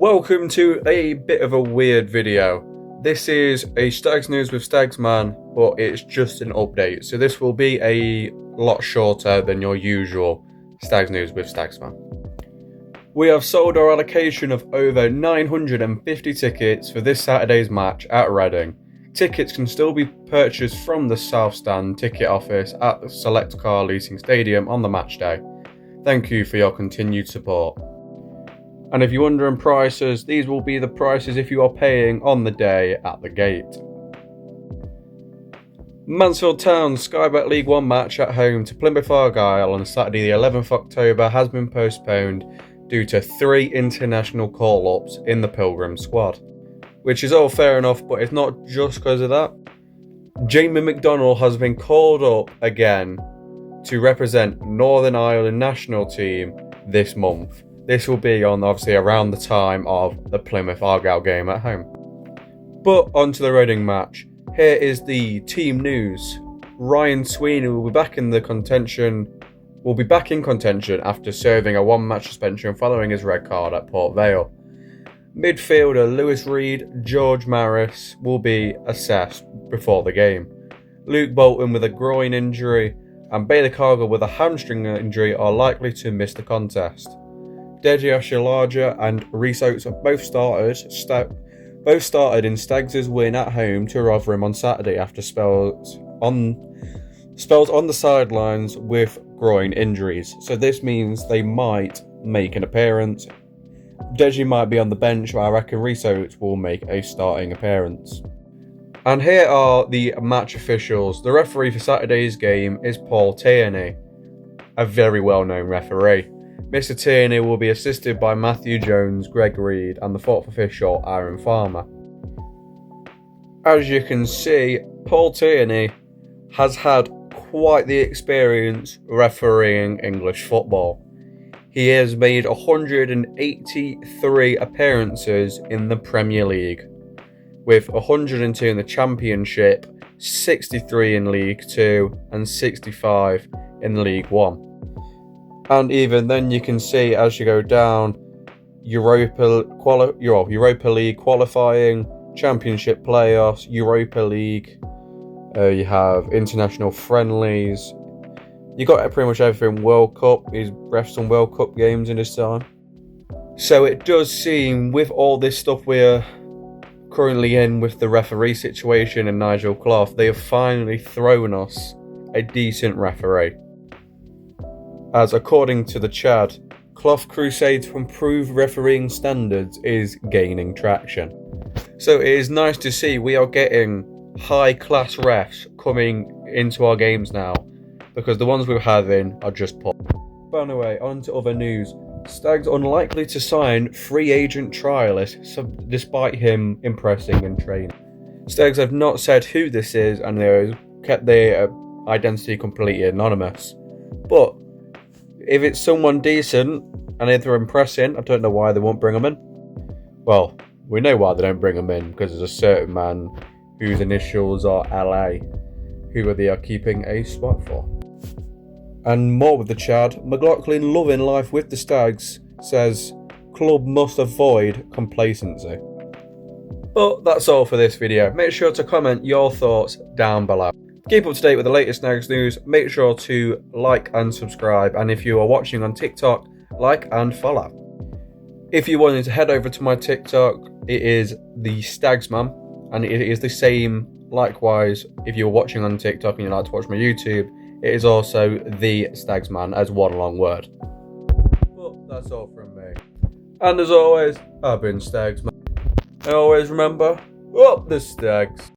Welcome to a bit of a weird video. This is a Stagsnews with Stagsman, but it's just an update. So this will be a lot shorter than your usual Stagsnews with Stagsman. We have sold our allocation of over 950 tickets for this Saturday's match at Reading. Tickets can still be purchased from the South Stand ticket office at the Select Car Leasing Stadium on the match day. Thank you for your continued support. And if you're wondering prices, these will be the prices if you are paying on the day at the gate. Mansfield Town's Sky Bet League 1 match at home to Plymouth Argyle on Saturday the 11th of October has been postponed due to 3 international call-ups in the Pilgrim squad. Which is all fair enough, but it's not just because of that. Jamie McDonnell has been called up again to represent Northern Ireland national team this month. This will be on obviously around the time of the Plymouth Argyle game at home. But onto the Reading match. Here is the team news. Ryan Sweeney will be back in contention after serving a 1-match suspension following his red card at Port Vale. Midfielder Lewis Reed, George Maris will be assessed before the game. Luke Bolton with a groin injury and Bailey Cargill with a hamstring injury are likely to miss the contest. Deji Ashalaja and Rhys Oates have both started in Stags' win at home to Rotherham on Saturday after spells on the sidelines with groin injuries. So this means they might make an appearance. Deji might be on the bench, but I reckon Rhys Oates will make a starting appearance. And here are the match officials. The referee for Saturday's game is Paul Tierney, a very well-known referee. Mr. Tierney will be assisted by Matthew Jones, Greg Reed, and the 4th official, Aaron Farmer. As you can see, Paul Tierney has had quite the experience refereeing English football. He has made 183 appearances in the Premier League, with 102 in the Championship, 63 in League 2, and 65 in League 1. And even then you can see as you go down, Europa League qualifying, Championship playoffs, Europa League, you have international friendlies, you got pretty much everything. World Cup, he's refed some World Cup games in his time. So it does seem, with all this stuff we're currently in with the referee situation and Nigel Clough, they have finally thrown us a decent referee. As according to the Chad, Clough crusade to improve refereeing standards is gaining traction. So it is nice to see we are getting high-class refs coming into our games now, because the ones we're having are just poor. But anyway, on to other news. Stags unlikely to sign free agent trialist despite him impressing in training. Stags have not said who this is and they have kept their identity completely anonymous. But if it's someone decent and if they're impressing, I don't know why they won't bring them in. Well, we know why they don't bring them in, because there's a certain man whose initials are LA, who they are keeping a spot for. And more with the Chad, McLaughlin loving life with the Stags, says club must avoid complacency. But that's all for this video. Make sure to comment your thoughts down below. Keep up to date with the latest Stags news. Make sure to like and subscribe. And if you are watching on TikTok, like and follow. If you wanted to head over to my TikTok, it is the Stagsman. And it is the same, likewise, if you're watching on TikTok and you like to watch my YouTube, it is also the Stagsman as one long word. But that's all from me. And as always, I've been Stagsman. And always remember, up the Stags.